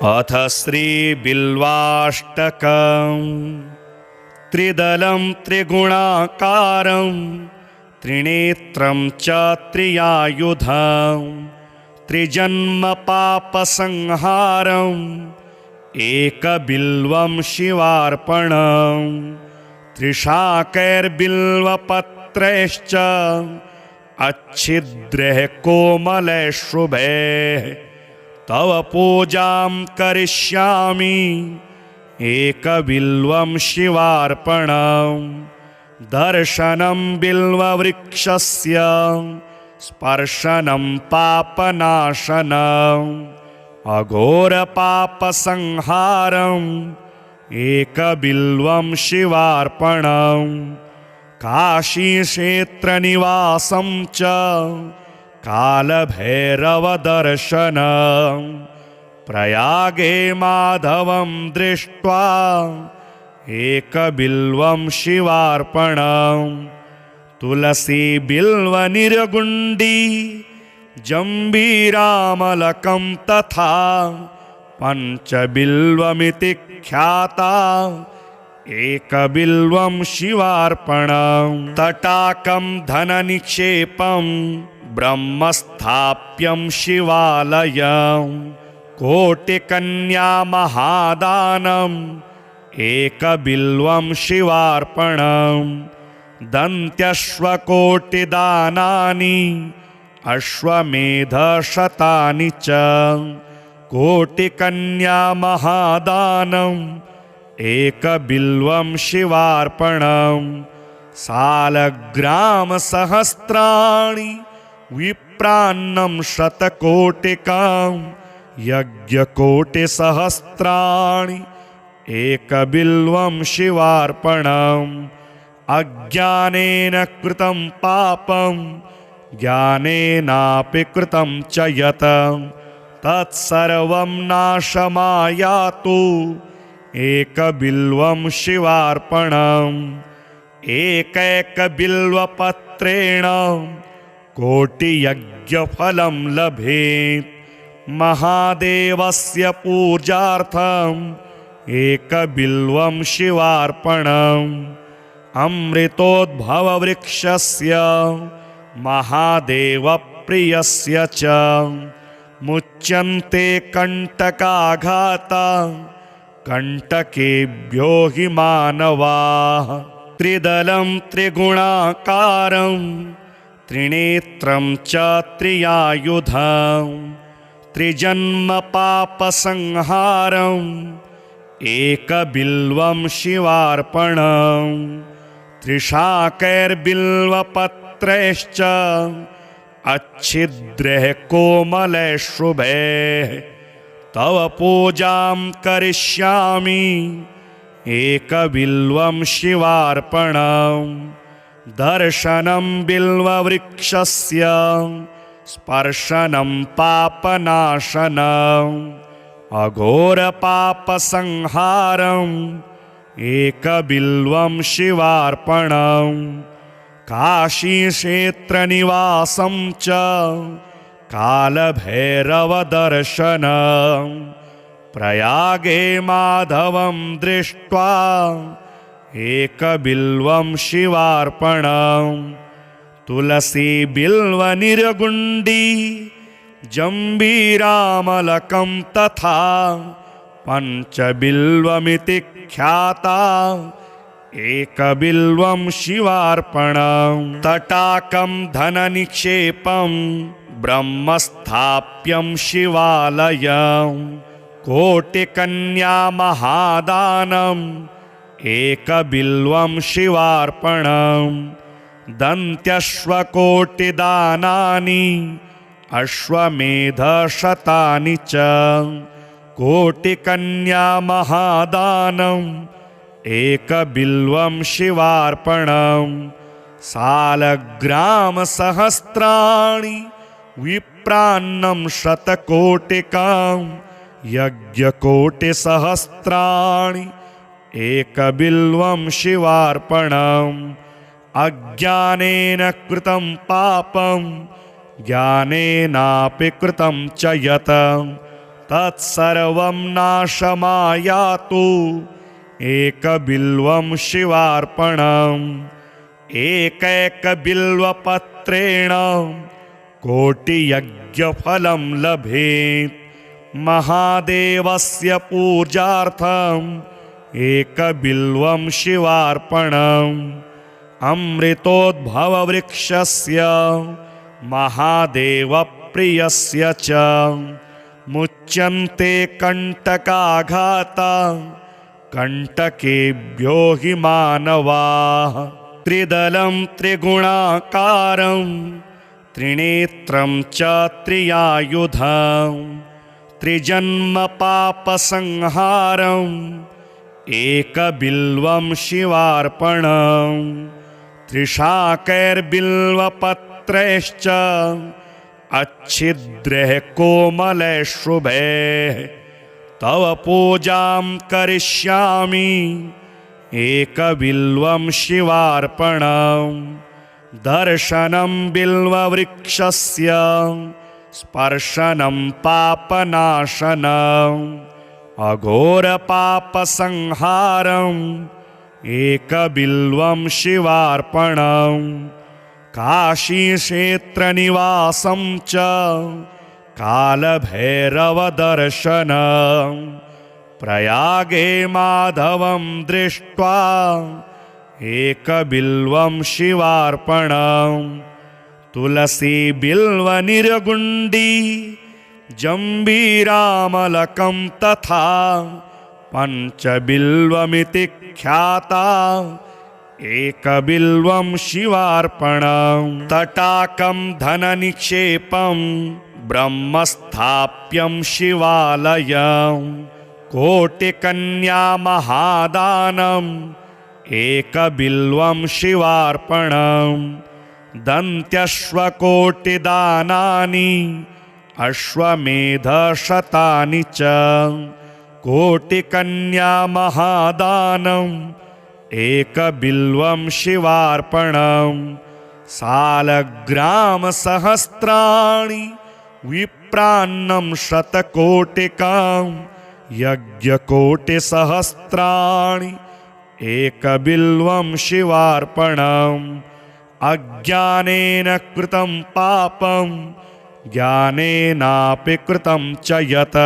अथ श्रीबिल्वाष्टकम्। त्रिदलं त्रिगुणाकारं त्रिनेत्रं च त्रियायुधं त्रिजन्मपापसंहारम् एकबिल्वं शिवार्पणं त्रिशाकैर्बिल्वपत्रैश्च अच्छिद्रैः कोमलैः शुभैः तव पूजां करिष्यामि एकबिल्वं शिवार्पणं दर्शनं बिल्ववृक्षस्य स्पर्शनं पापनाशनम् अघोरपापसंहारम् एकबिल्वं शिवार्पणं काशीक्षेत्रनिवासं च कालभैरवदर्शनम् प्रयागे माधवं दृष्ट्वा एकबिल्वं शिवार्पणं तुलसीबिल्वनिर्गुण्डी जम्बीरामलकं तथा पञ्चबिल्वमिति ख्याता एकबिल्वं शिवार्पणं तटाकं धननिक्षेपं ब्रह्मस्थाप्यं शिवालयं कोटिकन्यामहादानम् एकबिल्वं शिवार्पणं दन्त्यश्वकोटिदानानि अश्वमेधशतानि च कोटिकन्यामहादानम् एकबिल्वं शिवार्पणं सालग्रामसहस्राणि विप्रान्नं शतकोटिकां यज्ञकोटिसहस्राणि एकबिल्वं शिवार्पणम् अज्ञानेन कृतं पापं ज्ञानेनापि कृतं च यत् तत्सर्वं नाशमायातु एकबिल्वं शिवार्पणम् एकैकबिल्वपत्रेण कोटियज्ञफलं लभेत् महादेवस्य पूजार्थम् एकबिल्वं शिवार्पणम् अमृतोद्भववृक्षस्य महादेवप्रियस्य च मुच्यन्ते कण्टकाघाता कण्टकेभ्यो हि मानवाः त्रिदलं त्रिगुणाकारं त्रिनेत्रं च त्रियायुधं त्रिजन्मपापसंहारम् एकबिल्वं शिवार्पणं त्रिशाकैर्बिल्वपत्रैश्च अच्छिद्रैः कोमलैः शुभैः तव पूजां करिष्यामि एकबिल्वं शिवार्पणं दर्शनं बिल्ववृक्षस्य स्पर्शनं पापनाशनम् अघोरपापसंहारम् एकबिल्वं शिवार्पणं काशीक्षेत्रनिवासं च कालभैरवदर्शनम् प्रयागे माधवं दृष्ट्वा एकबिल्वं शिवार्पणं तुलसीबिल्वनिर्गुण्डी जम्बीरामलकं तथा पञ्चबिल्वमिति ख्याता एकबिल्वं शिवार्पणं तटाकं धननिक्षेपं ब्रह्मस्थाप्यं शिवालयं कोटिकन्यामहादानम् एकबिल्वं शिवार्पणं दन्त्यश्वकोटिदानानि अश्वमेधशतानि च कोटिकन्यामहादानम् एकबिल्वं शिवार्पणं सालग्रामसहस्राणि विप्रान्नं शतकोटिकां यज्ञकोटिसहस्राणि एकबिल्वं शिवार्पणम् अज्ञानेन कृतं पापं ज्ञानेनापि कृतं च यत् तत्सर्वं नाशमायातु एकबिल्वं शिवार्पणम् एकैकबिल्वपत्रेण कोटियज्ञफलं लभेत् महादेवस्य पूजार्थम् एकबिल्वं शिवार्पणम् अमृतोद्भववृक्षस्य महादेवप्रियस्य च मुच्यन्ते कण्टकाघाता कण्टकेभ्यो हि मानवाः त्रिदलं त्रिगुणाकारं त्रिनेत्रं च त्रियायुधं त्रिजन्मपापसंहारम् एकबिल्वं शिवार्पणम् त्रिशाकैर्बिल्वपत्रैश्च अच्छिद्रैः कोमलैः शुभैः तव पूजां करिष्यामि एकबिल्वं शिवार्पणम् दर्शनं बिल्ववृक्षस्य स्पर्शनं पापनाशनम् अघोरपापसंहारम् एकबिल्वं शिवार्पणम् काशीक्षेत्रनिवासं च कालभैरवदर्शनम् प्रयागे माधवं दृष्ट्वा एकबिल्वं शिवार्पणम् तुलसीबिल्वनिर्गुण्डी जम्बीरामलकं तथा पञ्चबिल्वमिति ख्याता एकबिल्वं शिवार्पणम् तटाकं धननिक्षेपं ब्रह्मस्थाप्यं शिवालयं कोटिकन्यामहादानम् एकबिल्वं शिवार्पणम् दन्त्यश्वकोटिदानानि अश्वमेधशतानि च कोटिकन्यामहादानम् एकबिल्वं शिवार्पणम् सालग्रामसहस्राणि विप्रान्नं शतकोटिकां यज्ञकोटिसहस्राणि एकबिल्वं शिवार्पणम् अज्ञानेन कृतं पापं ज्ञानेनापि कृतं च यत्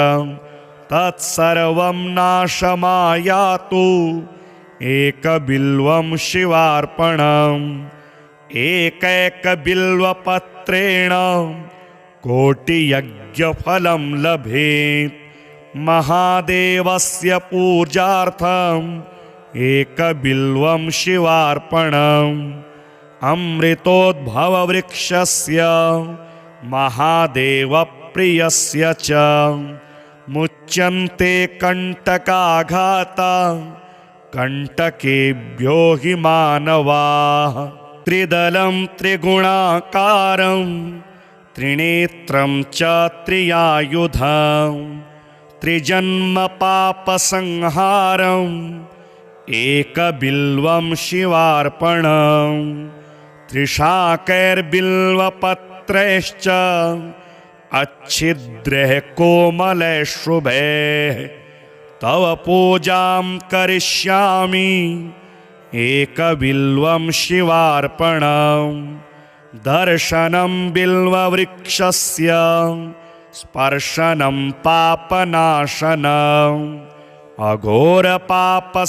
तत्सर्वं नाशमायातु एकबिल्वं शिवार्पणम् एकैकबिल्वपत्रेण कोटियज्ञफलं लभेत् महादेवस्य पूजार्थम् एकबिल्वं शिवार्पणम् अमृतोद्भववृक्षस्य महादेवप्रियस्य च मुच्यन्ते कण्टकाघाता कण्टकेभ्यो हि मानवाः त्रिदलं त्रिगुणाकारं त्रिनेत्रं च त्रियायुधं त्रिजन्मपापसंहारम् एकबिल्वं शिवार्पणम् त्रिशाकैर्बिल्वपत्रैश्च अच्छिद्रैः कोमलैः शुभैः तव पूजां करिष्यामि एकबिल्वं शिवार्पणम् दर्शनं बिल्ववृक्षस्य स्पर्शनं पापनाशनम्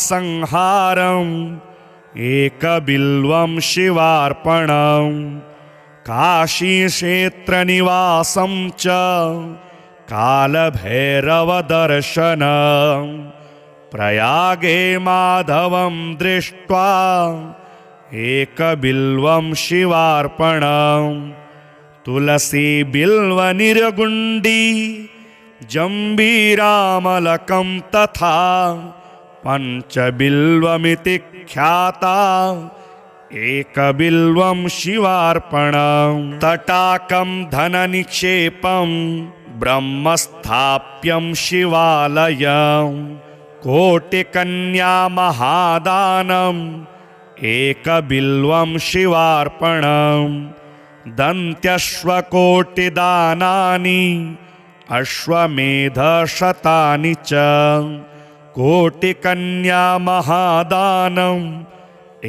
अघोरपापसंहारम् एकबिल्वं शिवार्पणम् काशीक्षेत्रनिवासं च कालभैरवदर्शनम् प्रयागे माधवं दृष्ट्वा एकबिल्वं शिवार्पणम् तुलसीबिल्वनिर्गुण्डी जम्बीरामलकं तथा पञ्चबिल्वमिति ख्याता एकबिल्वं शिवार्पणम् तटाकं धननिक्षेपं ब्रह्मस्थाप्यं शिवालयं कोटिकन्यामहादानम् एकबिल्वं शिवार्पणम् दन्त्यश्वकोटिदानानि अश्वमेधशतानि च कोटिकन्या महादानम्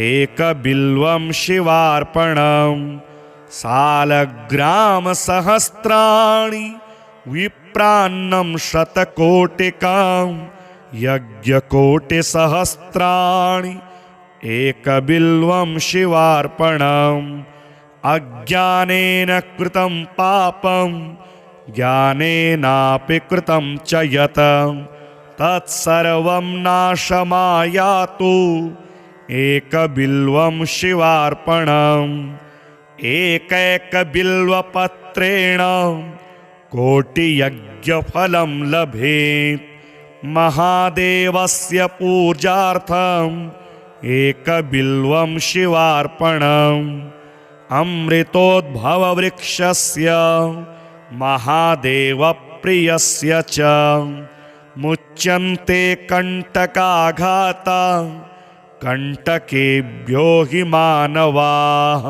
एकबिल्वं शिवार्पणम् सालग्रामसहस्राणि विप्रान्नं शतकोटिकां यज्ञकोटिसहस्राणि एकबिल्वं शिवार्पणम् अज्ञानेन कृतं पापं ज्ञानेनापि कृतं च यत् तत्सर्वं नाशमायातु एकबिल्वं शिवार्पणम् एकैकबिल्वपत्रेण कोटियज्ञफलं लभेत् महादेवस्य पूजार्थम् एकबिल्वं शिवार्पणम् अमृतोद्भववृक्षस्य महादेवप्रियस्य च मुच्यन्ते कण्टकाघाता कण्टकेभ्यो हि मानवाः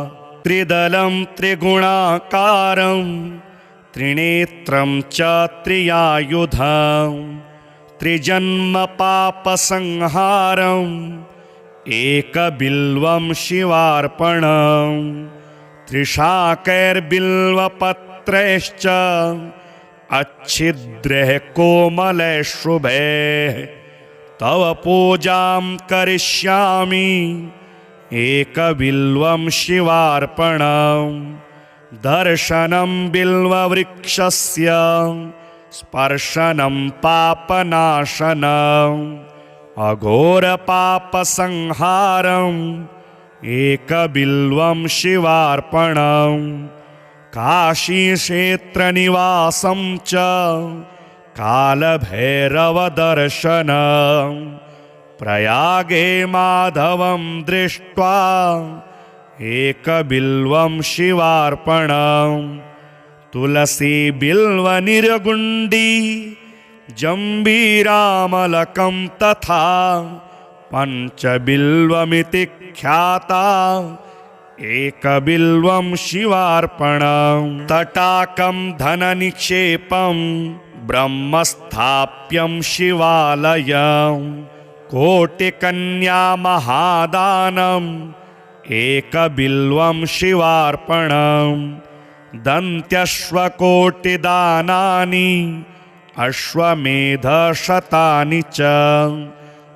त्रिदलं त्रिगुणाकारं त्रिनेत्रं च त्रियायुधं त्रिजन्मपापसंहारम् एकबिल्वं शिवार्पणम् त्रिशाकैर्बिल्वपत्रैश्च अच्छिद्रैः कोमलैः शुभैः तव पूजां करिष्यामि एकबिल्वं शिवार्पणम् दर्शनं बिल्ववृक्षस्य स्पर्शनं पापनाशनम् अघोरपापसंहारम् एकबिल्वं शिवार्पणम् काशीक्षेत्रनिवासं च कालभैरवदर्शनम् प्रयागे माधवं दृष्ट्वा एकबिल्वं शिवार्पणम् तुलसीबिल्वनिर्गुण्डी जम्बीरामलकं तथा पञ्चबिल्वमिति ख्याता एकबिल्वं शिवार्पणम् तटाकं धननिक्षेपं ब्रह्मस्थाप्यं शिवालयं कोटिकन्या महादानम् एकबिल्वं शिवार्पणम् दन्त्यश्वकोटिदानानि अश्वमेधशतानि च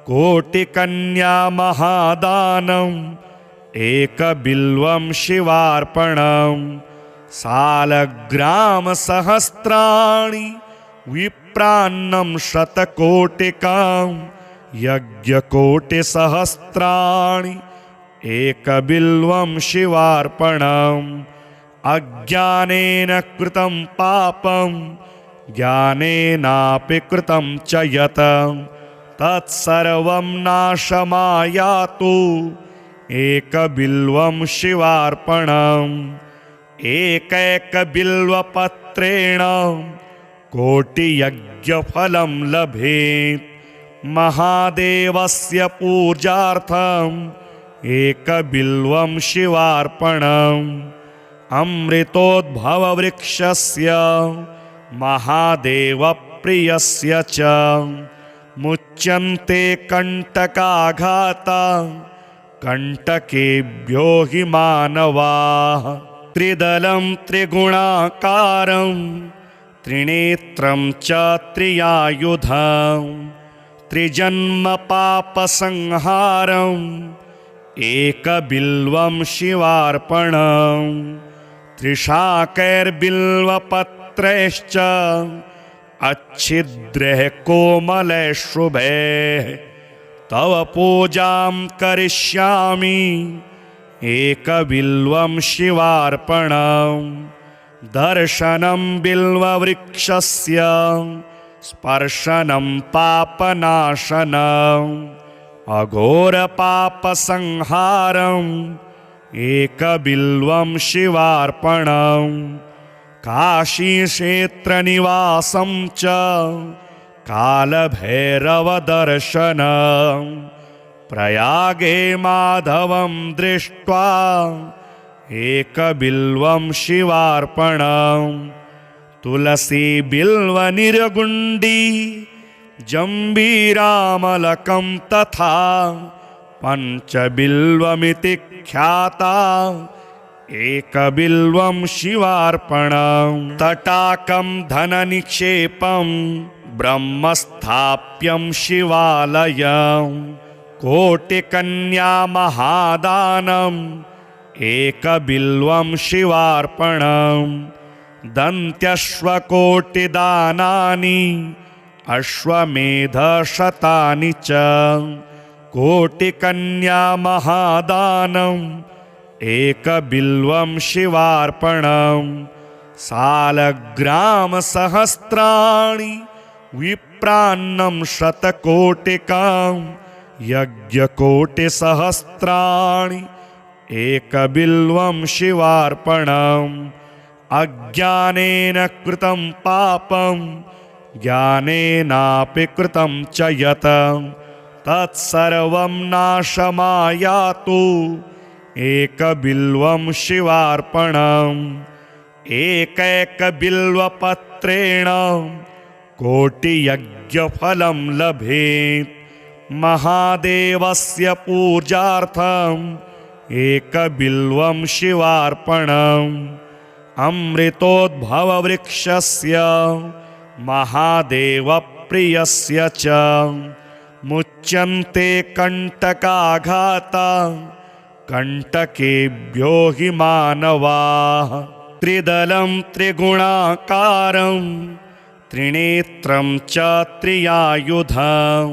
कोटिकन्या महादानम् एकबिल्वं शिवार्पणम् सालग्रामसहस्राणि विप्रान्नं शतकोटिकां यज्ञकोटिसहस्राणि एकबिल्वं शिवार्पणम् अज्ञानेन कृतं पापं ज्ञानेनापि कृतं च यत् तत्सर्वं नाशमायातु एकबिल्वं शिवार्पणम् एकैकबिल्वपत्रेण कोटियज्ञफलं लभेत् महादेवस्य पूजार्थम् एकबिल्वं शिवार्पणम् अमृतोद्भववृक्षस्य महादेवप्रियस्य च मुच्यन्ते कण्टकाघाता कण्टकेभ्यो हि मानवाः त्रिदलं त्रिगुणाकारं त्रिनेत्रं च त्रियायुधं त्रिजन्मपापसंहारम् एकबिल्वं शिवार्पणम् त्रिशाकैर्बिल्वपत्रैश्च अच्छिद्रैः कोमलैः शुभैः तव पूजां करिष्यामि एकबिल्वं शिवार्पणम् दर्शनं बिल्ववृक्षस्य स्पर्शनं पापनाशनम् अघोरपापसंहारम् एकबिल्वं शिवार्पणम् काशीक्षेत्रनिवासं च कालभैरवदर्शनम् प्रयागे माधवं दृष्ट्वा एकबिल्वं शिवार्पणम् तुलसी बिल्व निर्गुण्डी जम्बीरामलकं तथा पञ्चबिल्वमिति ख्याता एकबिल्वं शिवार्पणं। तटाकं धननिक्षेपं ब्रह्मस्थाप्यं शिवालयं कोटिकन्यामहादानम् एकबिल्वं शिवार्पणं। दन्त्यश्वकोटिदानानि अश्वमेधशतानि च कोटिकन्यामहादानम् एकबिल्वं शिवार्पणं। सालग्रामसहस्राणि विप्रान्नं शतकोटिकां यज्ञकोटिसहस्राणि एकबिल्वं शिवार्पणम्। अज्ञानेन कृतं पापं ज्ञानेनापि कृतं च यत् तत्सर्वं नाशमायातु एकबिल्वं शिवार्पणम्। एकैकबिल्वपत्रेण कोटियज्ञफलं लभेत्। महादेवस्य पूजार्थम् एकबिल्वं शिवार्पणम्। अमृतोद्भववृक्षस्य महादेवप्रियस्य च मुच्यन्ते कण्टकाघाता कण्टकेभ्यो हि मानवाः। त्रिदलं त्रिगुणाकारं त्रिनेत्रं च त्रियायुधं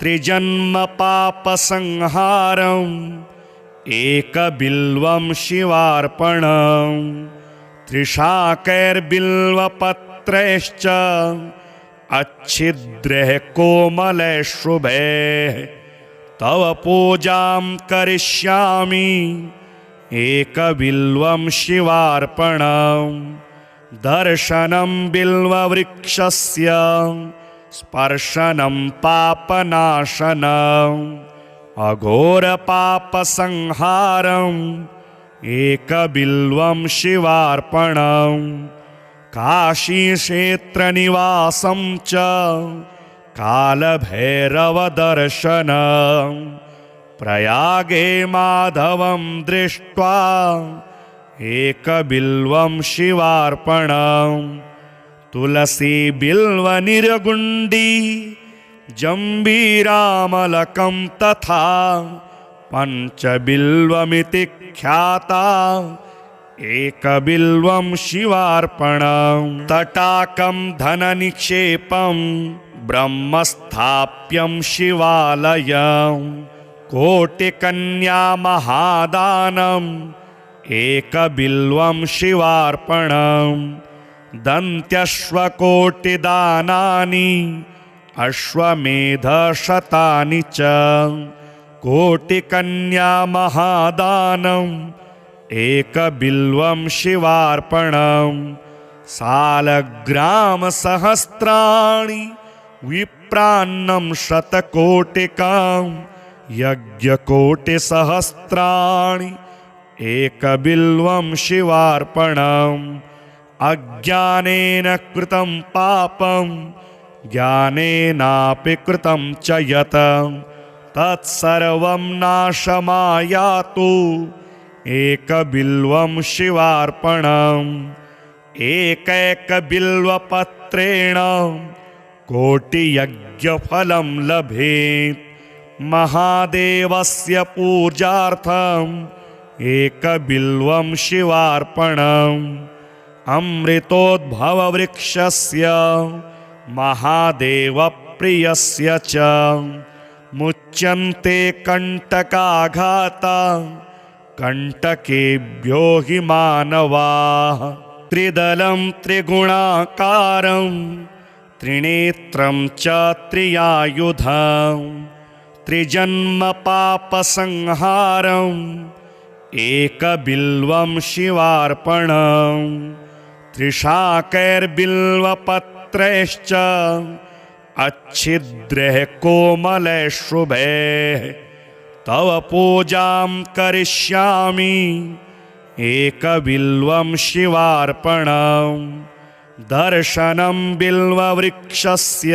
त्रिजन्मपापसंहारम् एकबिल्वं शिवार्पणम्। त्रिशाकैर्बिल्वपत्रैश्च अच्छिद्रैः कोमलैः शुभैः तव पूजां करिष्यामि एकबिल्वं शिवार्पणम्। दर्शनं बिल्ववृक्षस्य स्पर्शनं पापनाशनम् अघोरपापसंहारम् एकबिल्वं शिवार्पणम्। काशीक्षेत्रनिवासं च कालभैरवदर्शनम् प्रयागे माधवं दृष्ट्वा एकबिल्वं शिवार्पणम्। तुलसी बिल्व निर्गुण्डी जम्बीरामलकं तथा पञ्चबिल्वमिति ख्याता एकबिल्वं शिवार्पणं। तटाकं धननिक्षेपं ब्रह्मस्थाप्यं शिवालयं कोटिकन्यामहादानम् एकबिल्वं शिवार्पणं। दन्त्यश्वकोटिदानानि अश्वमेधशतानि च कोटिकन्यामहादानम् एकबिल्वं शिवार्पणम्। सालग्रामसहस्राणि विप्रान्नं शतकोटिकां यज्ञकोटिसहस्राणि एकबिल्वं शिवार्पणम्। अज्ञानेन कृतं पापं ज्ञानेनापि कृतं च यत् तत्सर्वं नाशमायातु एकबिल्वं शिवार्पणम्। एकैकबिल्वपत्रेण कोटियज्ञफलं लभेत्। महादेवस्य पूजार्थम् एकबिल्वं शिवार्पणम्। अमृतोद्भववृक्षस्य महादेवप्रियस्य च मुच्यन्ते कण्टकाघाता कण्टकेभ्यो हि मानवाः। त्रिदलं त्रिगुणाकारं त्रिनेत्रं च त्रियायुधं त्रिजन्मपापसंहारम् एकबिल्वं शिवार्पणम्। त्रिशाकैर्बिल्वपत्रैश्च अच्छिद्रैः कोमलैः शुभैः तव पूजां करिष्यामि एकबिल्वं शिवार्पणम्। दर्शनं बिल्ववृक्षस्य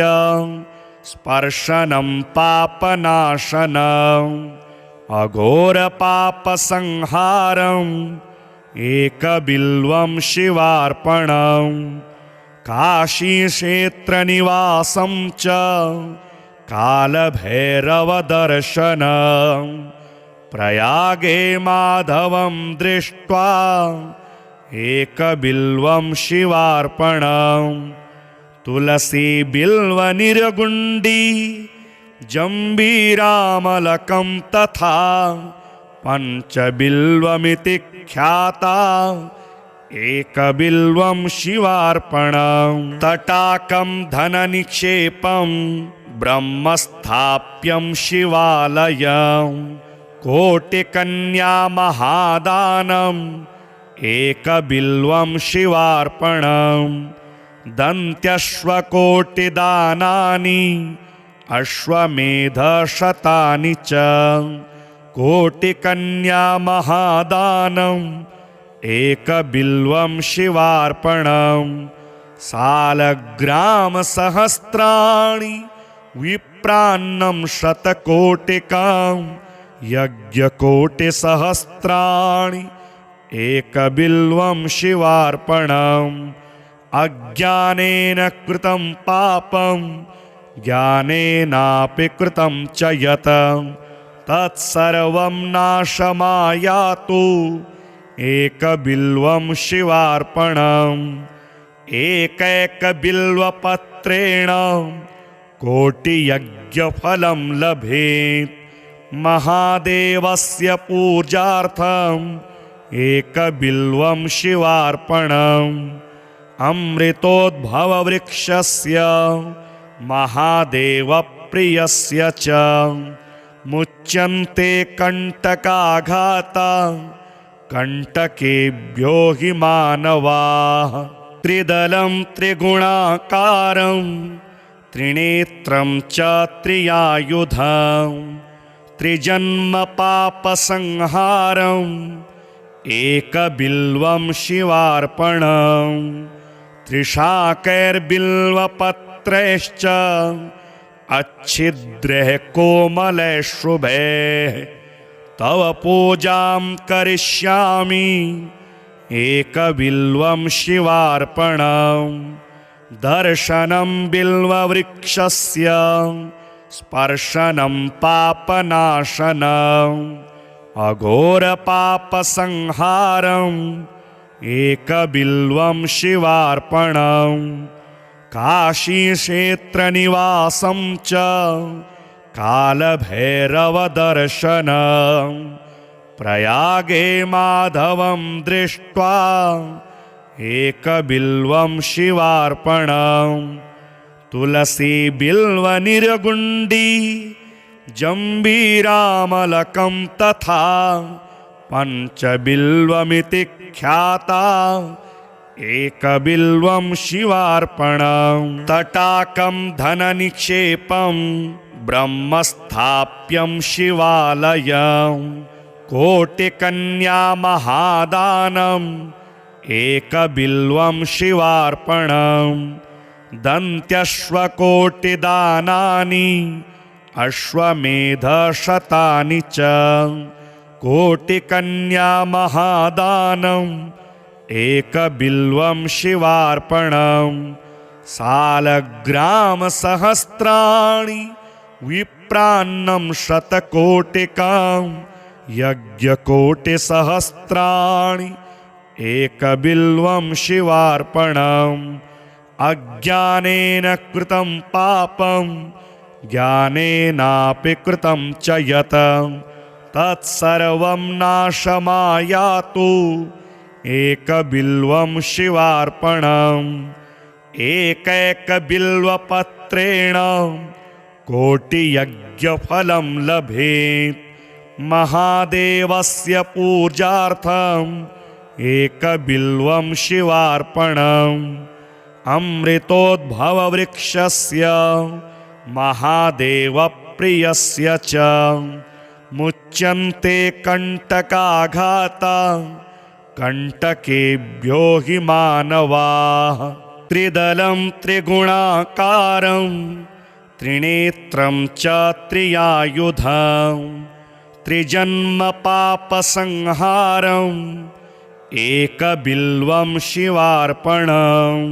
स्पर्शनं पापनाशनम् अघोरपापसंहारम् एकबिल्वं शिवार्पणम् काशीक्षेत्रनिवासं च कालभैरवदर्शनम् प्रयागे माधवं दृष्ट्वा एकबिल्वं शिवार्पणम् तुलसीबिल्वनिर्गुण्डी जम्बीरामलकं तथा पञ्चबिल्वमिति ख्याता एकबिल्वं शिवार्पणम् तटाकं धननिक्षेपं ब्रह्मस्थाप्यं शिवालयं कोटिकन्यामहादानम् एकबिल्वं शिवार्पणम् दन्त्यश्वकोटिदानानि अश्वमेधशतानि च कोटिकन्यामहादानम् एकबिल्वं शिवार्पणम् सालग्रामसहस्राणि विप्रान्नं शतकोटिकां यज्ञकोटिसहस्राणि एकबिल्वं शिवार्पणम् अज्ञानेन कृतं पापं ज्ञानेनापि कृतं च यत् तत्सर्वं नाशमायातु एकबिल्वं शिवार्पणम् एकैकबिल्वपत्रेण कोटियज्ञफलं लभेत् महादेवस्य पूजार्थम् एकबिल्वं शिवार्पणम् अमृतोद्भववृक्षस्य महादेवप्रियस्य च मुच्यन्ते कण्टकाघाता कण्टकेभ्यो हि मानवाः त्रिदलं त्रिगुणाकारं त्रिनेत्रं च त्रियायुधं त्रिजन्मपापसंहारम् एकबिल्वं शिवार्पणम् त्रिशाकैर्बिल्वपत्रैश्च अच्छिद्रैः कोमलैः शुभैः तव पूजां करिष्यामि एकबिल्वं शिवार्पणम् दर्शनं बिल्ववृक्षस्य स्पर्शनं पापनाशनम् अघोरपापसंहारम् एकबिल्वं शिवार्पणम् काशीक्षेत्रनिवासं च कालभैरवदर्शनम् प्रयागे माधवं दृष्ट्वा एकबिल्वं शिवार्पणम् तुलसीबिल्वनिर्गुण्डी जम्बीरामलकं तथा पञ्चबिल्वमिति ख्याता एकबिल्वं शिवार्पणम् तटाकं धननिक्षेपं ब्रह्मस्थाप्यं शिवालयं कोटिकन्यामहादानम् एकबिल्वं शिवार्पणम् दन्त्यश्वकोटिदानानि अश्वमेधशतानि च कोटिकन्यामहादानम् एकबिल्वं शिवार्पणम् सालग्रामसहस्राणि विप्रान्नं शतकोटिकां यज्ञकोटिसहस्राणि एकबिल्वं शिवार्पणम् अज्ञानेन कृतं पापं ज्ञानेनापि कृतं च यत् तत्सर्वं नाशमायातु एकबिल्वं शिवार्पणम् एकैकबिल्वपत्रेण कोटियज्ञफलं लभेत् महादेवस्य पूजार्थम् एकबिल्वं शिवार्पणम् अमृतोद्भववृक्षस्य महादेवप्रियस्य च मुच्यन्ते कण्टकाघाता कण्टकेभ्यो हि मानवाः त्रिदलं त्रिगुणाकारं त्रिनेत्रं च त्रियायुधं त्रिजन्मपापसंहारम् एकबिल्वं शिवार्पणम्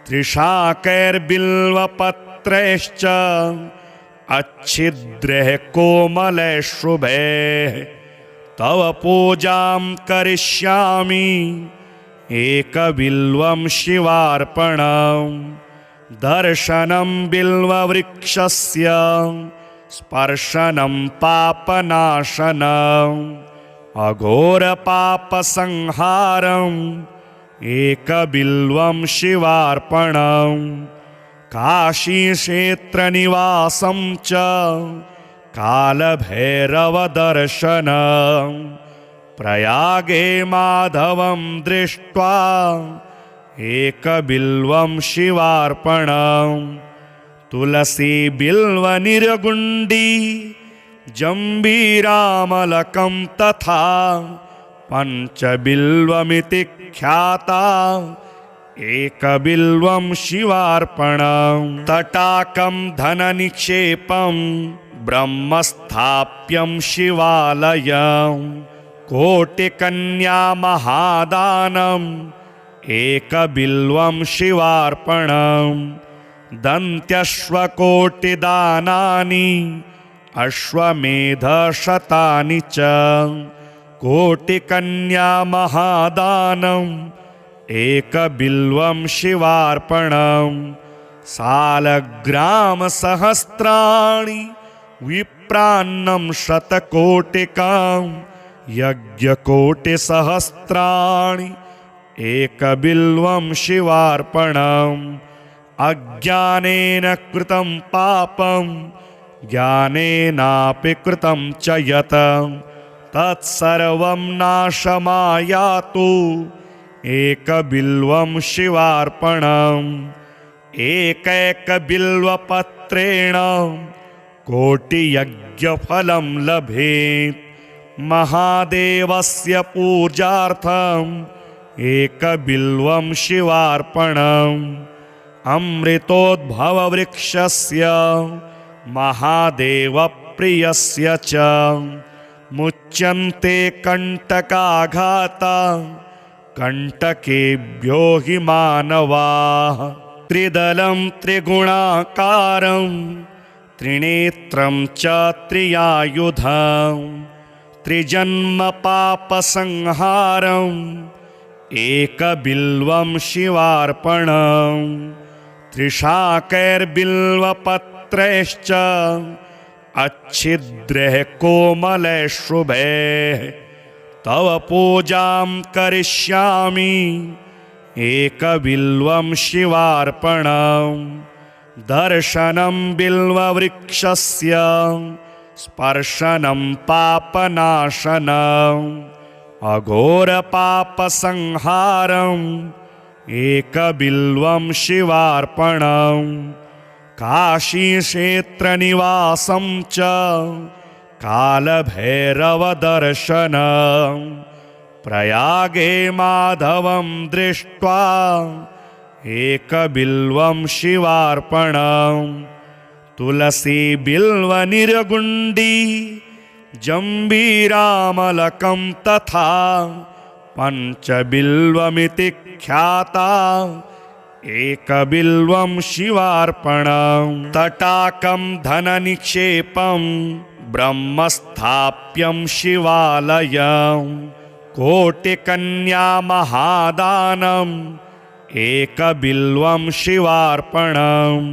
त्रिशाकैर्बिल्वपत्रैश्च अच्छिद्रैः कोमलैः शुभैः तव पूजां करिष्यामि एकबिल्वं शिवार्पणम् दर्शनं बिल्ववृक्षस्य स्पर्शनं पापनाशनम् अघोरपापसंहारम् एकबिल्वं शिवार्पणम् काशीक्षेत्रनिवासं च कालभैरवदर्शनम् प्रयागे माधवं दृष्ट्वा एकबिल्वं शिवार्पणम् तुलसीबिल्वनिर्गुण्डी जम्बीरामलकं तथा पञ्चबिल्वमिति ख्याता एकबिल्वं शिवार्पणम् तटाकं धननिक्षेपं ब्रह्मस्थाप्यं शिवालयं कोटिकन्यामहादानम् एकबिल्वं शिवार्पणम् दन्त्यश्वकोटिदानानि अश्वमेधशतानि च कोटिकन्यामहादानम् एकबिल्वं शिवार्पणम् सालग्रामसहस्राणि विप्रान्नं शतकोटिकां यज्ञकोटिसहस्राणि एकबिल्वं शिवार्पणम् अज्ञानेन कृतं पापं ज्ञानेनापि कृतं च यत् तत्सर्वं नाशमायातु एकबिल्वं शिवार्पणम् एकैकबिल्वपत्रेण कोटियज्ञफलं लभेत् महादेवस्य पूजार्थम् एकबिल्वं शिवार्पणम् अमृतोद्भववृक्षस्य महादेवप्रियस्य च मुच्यन्ते कण्टकाघाता कण्टकेभ्यो हि मानवाः त्रिदलं त्रिगुणाकारं त्रिनेत्रं च त्रियायुधं त्रिजन्मपापसंहारम् एकबिल्वं शिवार्पणम् त्रिशाकैर्बिल्वपत्रैश्च अच्छिद्रैः कोमलैः शुभैः तव पूजां करिष्यामि एकबिल्वं शिवार्पणम् दर्शनं बिल्ववृक्षस्य स्पर्शनं पापनाशनम् अघोरपापसंहारम् एकबिल्वं शिवार्पणम् काशीक्षेत्रनिवासं च कालभैरवदर्शनम् प्रयागे माधवं दृष्ट्वा एकबिल्वं शिवार्पणम् तुलसीबिल्वनिर्गुण्डी जम्बीरामलकं तथा पञ्चबिल्वमिति ख्याता एकबिल्वं शिवार्पणम् तटाकं धननिक्षेपं ब्रह्मस्थाप्यं शिवालयं कोटिकन्यामहादानम् एकबिल्वं शिवार्पणम्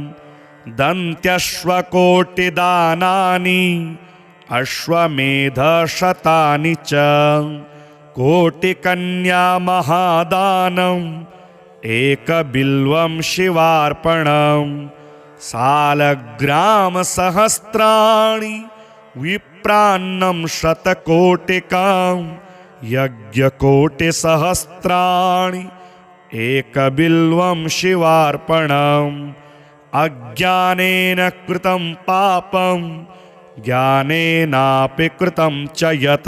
दन्त्यश्वकोटिदानानि अश्वमेधशतानि च कोटिकन्यामहादानम् एकबिल्वं शिवार्पणम् सालग्रामसहस्राणि विप्रान्नं शतकोटिकां यज्ञकोटिसहस्राणि एकबिल्वं शिवार्पणम् अज्ञानेन कृतं पापं ज्ञानेनापि कृतं च यत्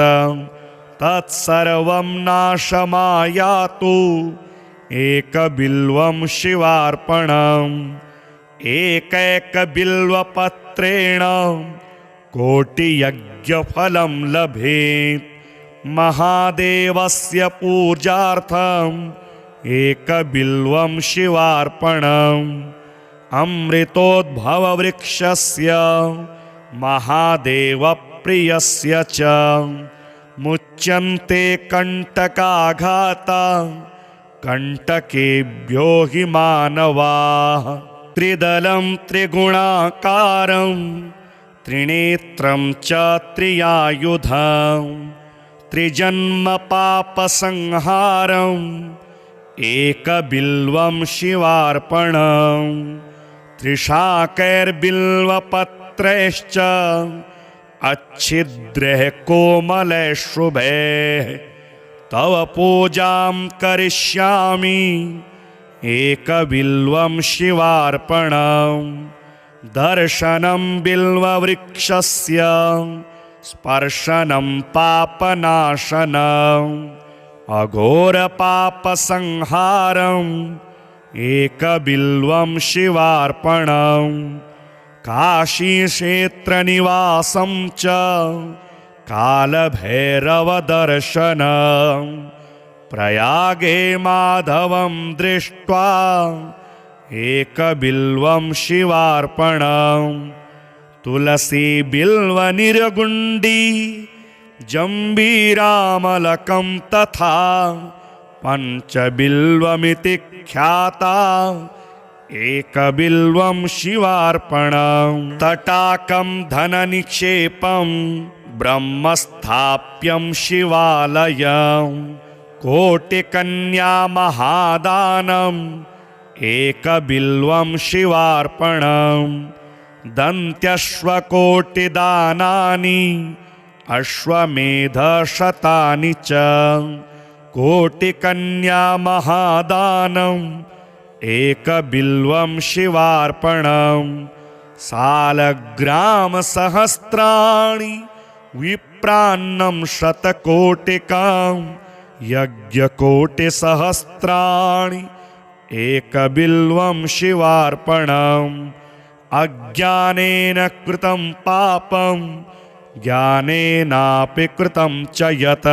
तत्सर्वं नाशमायातु एकबिल्वं शिवार्पणम् एकैकबिल्वपत्रेण कोटियज्ञफलं लभेत् महादेवस्य पूजार्थम् एकबिल्वं शिवार्पणम् अमृतोद्भववृक्षस्य महादेवप्रियस्य च मुच्यन्ते कण्टकाघाता कण्टकेभ्यो हि मानवाः त्रिदलं त्रिगुणाकारं त्रिनेत्रं च त्रियायुधं त्रिजन्मपापसंहारम् एकबिल्वं शिवार्पणम् त्रिशाकैर्बिल्वपत्रैश्च अच्छिद्रैः कोमलैः शुभैः तव पूजां करिष्यामि एकबिल्वं शिवार्पणम् दर्शनं बिल्ववृक्षस्य स्पर्शनं पापनाशनम् अघोरपापसंहारम् एकबिल्वं शिवार्पणम् काशीक्षेत्रनिवासं च कालभैरवदर्शनम् प्रयागे माधवं दृष्ट्वा एकबिल्वं शिवार्पणम् तुलसीबिल्वनिर्गुण्डी जम्बीरामलकं तथा पञ्चबिल्वमिति ख्याता एकबिल्वं शिवार्पणम् तटाकं धननिक्षेपं ब्रह्मस्थाप्यं शिवालयं कोटिकन्यामहादानम् एकबिल्वं शिवार्पणम् दन्त्यश्वकोटिदानानि अश्वमेधशतानि च कोटिकन्यामहादानम् एकबिल्वं शिवार्पणम् सालग्रामसहस्राणि विप्रान्नं शतकोटिकां यज्ञकोटिसहस्राणि एकबिल्वं शिवार्पणम् अज्ञानेन कृतं पापं ज्ञानेनापि कृतं च यत्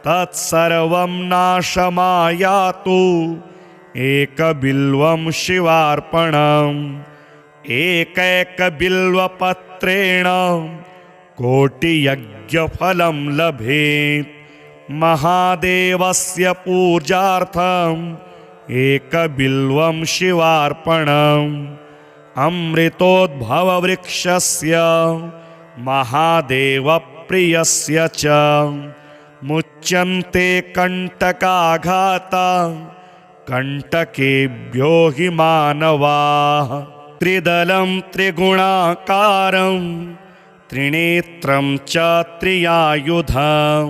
तत्सर्वं नाशमायातु एकबिल्वं शिवार्पणम् एकैकबिल्वपत्रेण कोटियज्ञफलं लभेत् महादेवस्य पूजार्थम् एकबिल्वं शिवार्पणम् अमृतोद्भववृक्षस्य महादेवप्रियस्य च मुच्यन्ते कण्टकाघाता कण्टकेभ्यो हि मानवाः त्रिदलं त्रिगुणाकारं त्रिनेत्रं च त्रियायुधं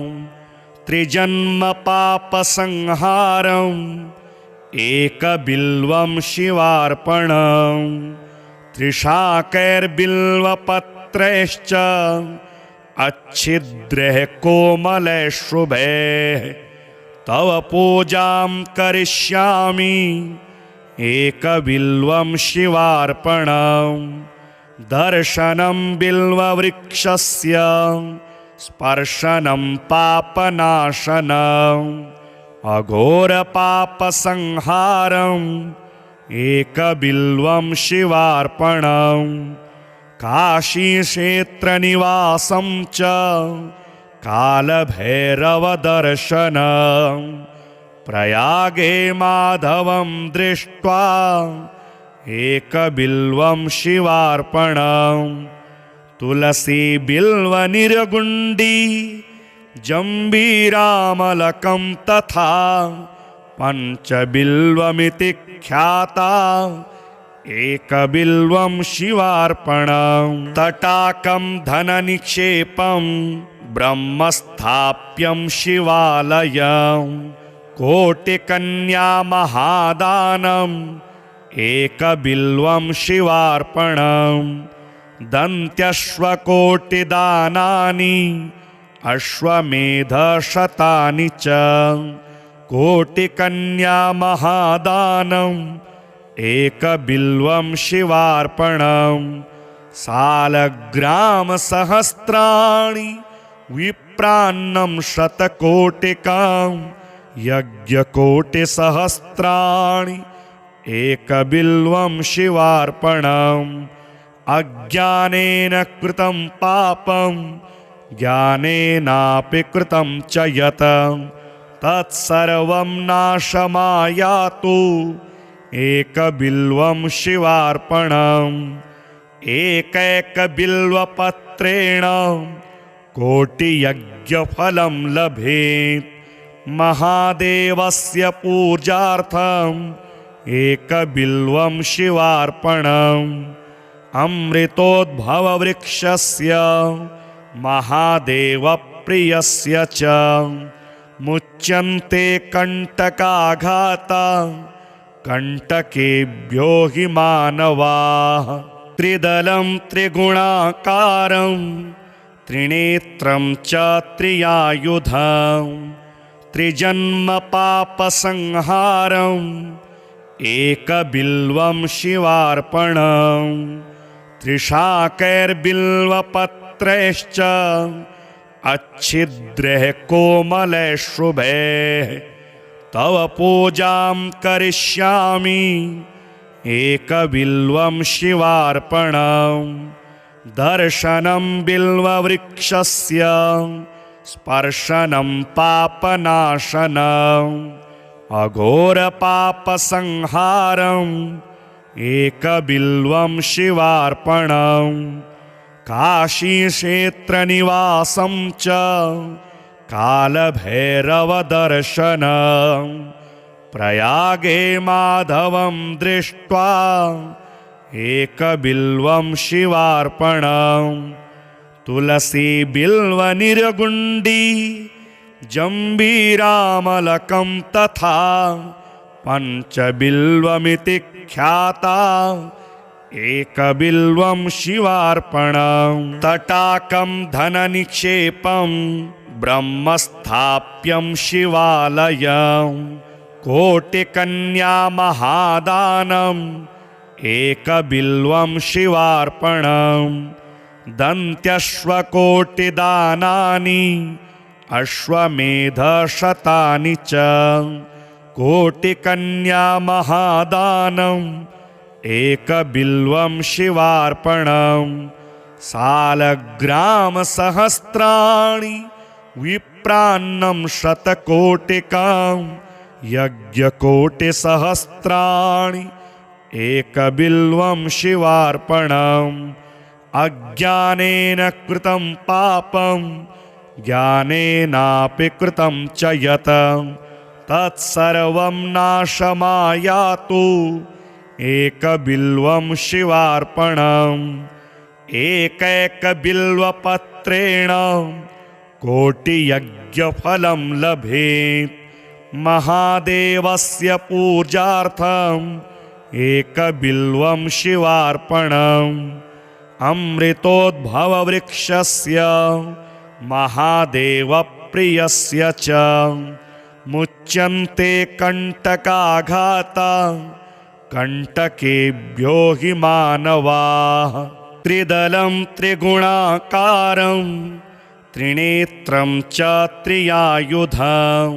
त्रिजन्मपापसंहारम् एकबिल्वं शिवार्पणम् त्रिशाकैर्बिल्वपत्रैश्च अच्छिद्रैः कोमलैः शुभैः तव पूजां करिष्यामि एकबिल्वं शिवार्पणम् दर्शनं बिल्ववृक्षस्य स्पर्शनं पापनाशनम् अघोरपापसंहारम् एकबिल्वं शिवार्पणम् काशीक्षेत्रनिवासं च कालभैरवदर्शनम् प्रयागे माधवं दृष्ट्वा एकबिल्वं शिवार्पणम् तुलसीबिल्वनिर्गुण्डी जम्बीरामलकं तथा पञ्चबिल्वमिति ख्याता एकबिल्वं शिवार्पणम् तटाकं धननिक्षेपं ब्रह्मस्थाप्यं शिवालयं कोटिकन्यामहादानम् एकबिल्वं शिवार्पणम् दन्त्यश्वकोटिदानानि अश्वमेधशतानि च कोटिकन्या महादानम् एकबिल्वं शिवार्पणम् सालग्रामसहस्राणि विप्रान्नं शतकोटिकां यज्ञकोटिसहस्राणि एकबिल्वं शिवार्पणम् अज्ञानेन कृतं पापं ज्ञानेनापि कृतं च यत् तत्सर्वं नाशमायातु एकबिल्वं शिवार्पणम् एकैकबिल्वपत्रेण कोटियज्ञफलं लभेत् महादेवस्य पूजार्थम् एकबिल्वं शिवार्पणम् अमृतोद्भववृक्षस्य महादेवप्रियस्य च मुच्यन्ते कण्टकाघाता कण्टकेभ्यो हि मानवाः त्रिदलं त्रिगुणाकारं त्रिनेत्रं च त्रियायुधं त्रिजन्मपापसंहारम् एकबिल्वं शिवार्पणम् त्रिशाकैर्बिल्वपत्रैश्च अच्छिद्रैः कोमलैः शुभैः तव पूजां करिष्यामि एकबिल्वं शिवार्पणम् दर्शनं बिल्ववृक्षस्य स्पर्शनं पापनाशनम् अघोरपापसंहारम् एकबिल्वं शिवार्पणम् काशीक्षेत्रनिवासं च कालभैरवदर्शनम् प्रयागे माधवं दृष्ट्वा एकबिल्वं शिवार्पणम् तुलसीबिल्वनिर्गुण्डी जम्बीरामलकं तथा पञ्चबिल्वमिति ख्याता एकबिल्वं शिवार्पणम् तटाकं धननिक्षेपं ब्रह्मस्थाप्यं शिवालयं कोटिकन्या महादानम् एकबिल्वं शिवार्पणम् दन्त्यश्वकोटिदानानि अश्वमेधशतानि च कोटिकन्या महादानम् एकबिल्वं शिवार्पणम् सालग्रामसहस्राणि विप्रान्नं शतकोटिकां यज्ञकोटिसहस्राणि एकबिल्वं शिवार्पणम् अज्ञानेन कृतं पापं ज्ञानेनापि कृतं च यत् तत्सर्वं नाशमायातु एकबिल्वं शिवार्पणम् एकैकबिल्वपत्रेण कोटियज्ञफलं लभेत् महादेवस्य पूजार्थम् एकबिल्वं शिवार्पणम् अमृतोद्भववृक्षस्य महादेवप्रियस्य च मुच्यन्ते कण्टकाघाता कण्टकेभ्यो हि मानवाः त्रिदलं त्रिगुणाकारं त्रिनेत्रं च त्रियायुधं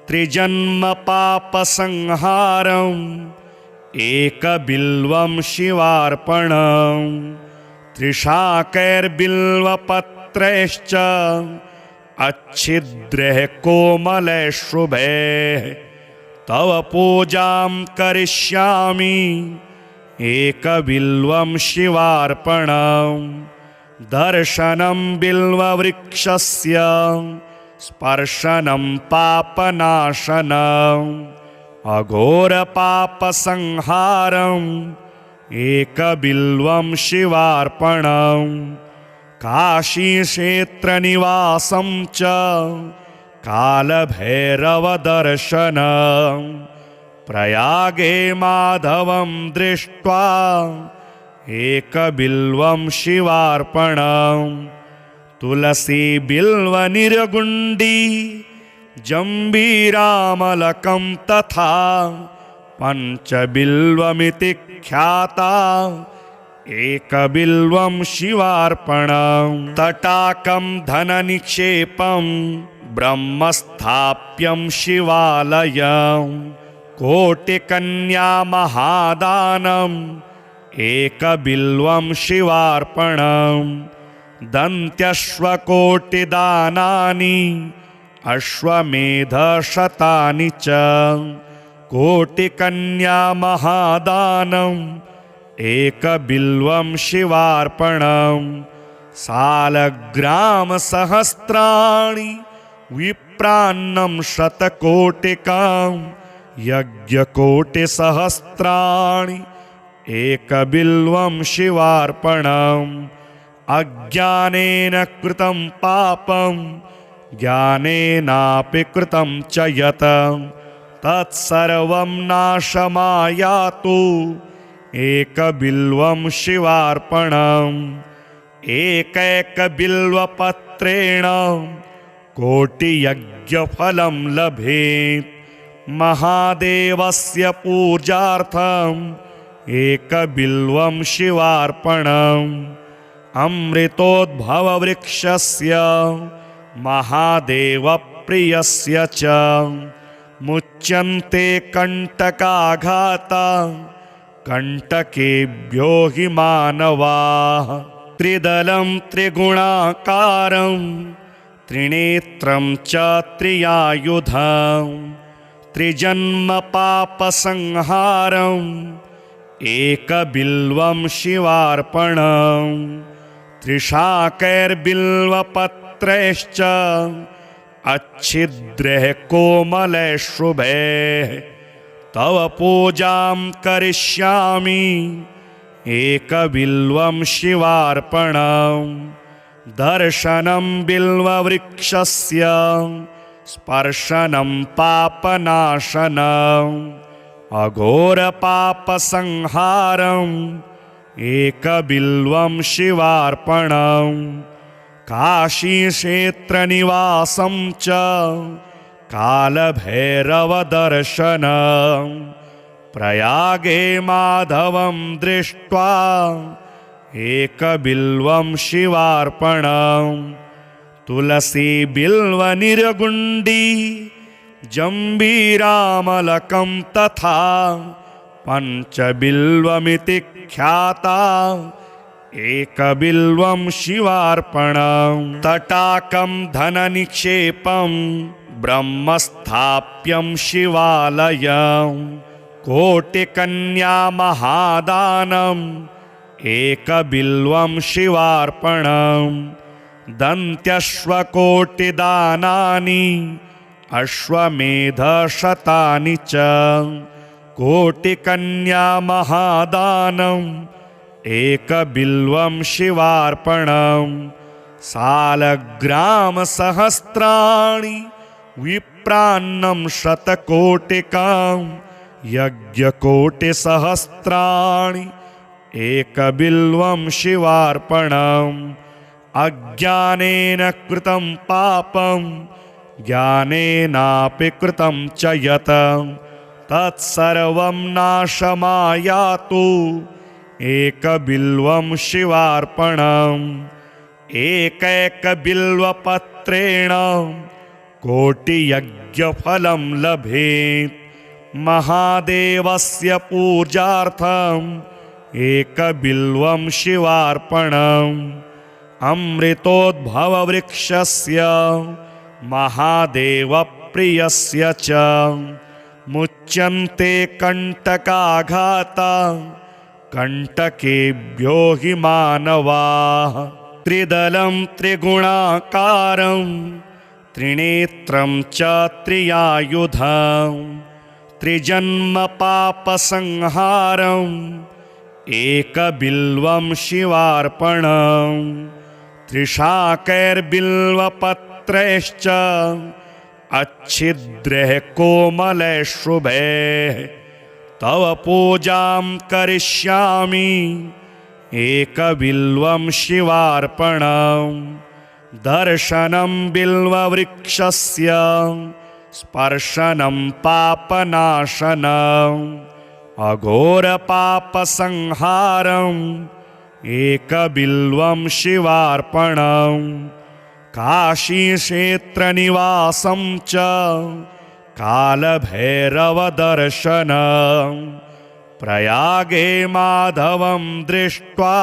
त्रिजन्मपापसंहारम् एकबिल्वं शिवार्पणम् त्रिशाकैर्बिल्वपत्रैश्च अच्छिद्रैः कोमलैः शुभैः तव पूजां करिष्यामि एकबिल्वं शिवार्पणम् दर्शनं बिल्ववृक्षस्य स्पर्शनं पापनाशनम् अघोरपापसंहारम् एकबिल्वं शिवार्पणम् काशीक्षेत्रनिवासं च कालभैरवदर्शनम् प्रयागे माधवं दृष्ट्वा एकबिल्वं शिवार्पणम् तुलसीबिल्वनिर्गुण्डी जम्बीरामलकं तथा पञ्चबिल्वमिति ख्याता एकबिल्वं शिवार्पणं तटाकं धननिक्षेपं ब्रह्मस्थाप्यं शिवालयं कोटिकन्यामहादानम् एकबिल्वं शिवार्पणं दन्त्यश्वकोटिदानानि अश्वमेधशतानि च कोटिकन्यामहादानम् एकबिल्वं शिवार्पणं सालग्रामसहस्राणि विप्रान्नं शतकोटिकां यज्ञकोटिसहस्राणि एकबिल्वं शिवार्पणम् अज्ञानेन कृतं पापं ज्ञानेनापि कृतं च यत् तत्सर्वं नाशमायातु एकबिल्वं शिवार्पणम् एकैकबिल्वपत्रेण कोटियज्ञफलं लभेत् महादेवस्य पूजार्थम् एकबिल्वं शिवार्पणम् अमृतोद्भववृक्षस्य महादेवप्रियस्य च मुच्यन्ते कण्टकाघाता कण्टकेभ्यो हि मानवाः त्रिदलं त्रिगुणाकारं त्रिनेत्रं च त्रियायुधं त्रिजन्मपापसंहारम् एकबिल्वं शिवार्पणं त्रिशाकैर्बिल्वपत्रैश्च अच्छिद्रैः कोमलैः शुभैः तव पूजां करिष्यामि एकबिल्वं शिवार्पणं दर्शनं बिल्ववृक्षस्य स्पर्शनं पापनाशनम् अघोरपापसंहारम् एकबिल्वं शिवार्पणं काशीक्षेत्रनिवासं च कालभैरवदर्शनं प्रयागे माधवं दृष्ट्वा एकबिल्वं शिवार्पणं तुलसीबिल्वनिर्गुण्डी जम्बीरामलकं तथा पञ्चबिल्वमिति ख्याता एकबिल्वं शिवार्पणं तटाकं धननिक्षेपं ब्रह्मस्थाप्यं शिवालयं कोटिकन्यामहादानम् एकबिल्वं शिवार्पणं दन्त्यश्वकोटिदानानि अश्वमेधशतानि च कोटिकन्यामहादानम् एकबिल्वं शिवार्पणं सालग्रामसहस्राणि विप्रान्नं शतकोटिकां यज्ञकोटिसहस्राणि एकबिल्वं शिवार्पणम् अज्ञानेन कृतं पापं ज्ञानेनापि कृतं च यत् तत्सर्वं नाशमायातु एकबिल्वं शिवार्पणम् एकैकबिल्वपत्रेण कोटियज्ञफलं लभेत् महादेवस्य पूजार्थम् एकबिल्वं शिवार्पणम् अमृतोद्भववृक्षस्य महादेवप्रियस्य च मुच्यन्ते कण्टकाघाता कण्टकेभ्यो हि मानवाः त्रिदलं त्रिगुणाकारं त्रिनेत्रं च त्रियायुधं त्रिजन्मपापसंहारम् एकबिल्वं शिवार्पणं त्रिशाकैर्बिल्वपत्रैश्च अच्छिद्रैः कोमलैः शुभैः तव पूजां करिष्यामि एकबिल्वं शिवार्पणं दर्शनं बिल्ववृक्षस्य स्पर्शनं पापनाशनम् अघोरपापसंहारम् एकबिल्वं शिवार्पणम् काशीक्षेत्रनिवासं च कालभैरवदर्शनम् प्रयागे माधवं दृष्ट्वा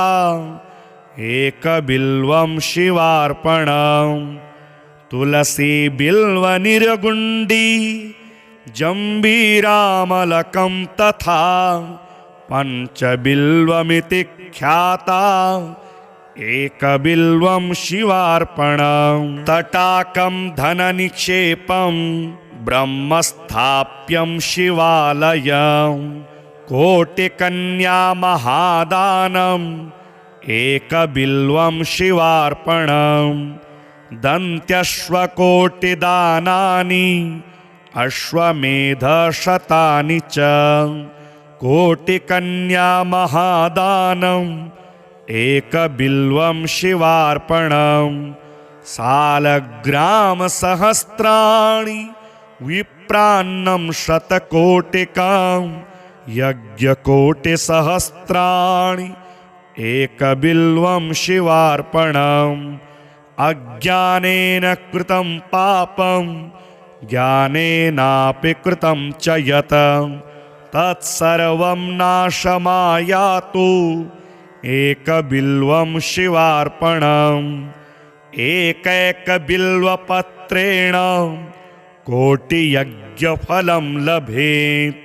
एकबिल्वं शिवार्पणम् तुलसीबिल्वनिर्गुण्डी जम्बीरामलकं तथा पञ्चबिल्वमिति ख्याता एकबिल्वं शिवार्पणम् तटाकं धननिक्षेपं ब्रह्मस्थाप्यं शिवालयं कोटिकन्यामहादानम् एकबिल्वं शिवार्पणम् दन्त्यश्वकोटिदानानि अश्वमेधशतानि च कोटिकन्यामहादानम् एकबिल्वं शिवार्पणम् सालग्रामसहस्राणि विप्रान्नं शतकोटिकां यज्ञकोटिसहस्राणि एकबिल्वं शिवार्पणम् अज्ञानेन कृतं पापं ज्ञानेनापि कृतं च यत् तत्सर्वं नाशमायातु एकबिल्वं शिवार्पणम् एकैकबिल्वपत्रेण कोटियज्ञफलं लभेत्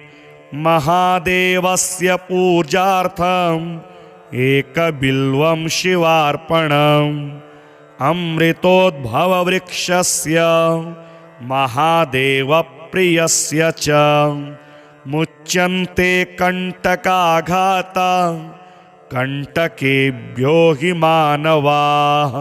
महादेवस्य पूजार्थम् एकबिल्वं शिवार्पणम् अमृतोद्भववृक्षस्य महादेवप्रियस्य च मुच्यन्ते कण्टकाघाता कण्टकेभ्यो हि मानवाः।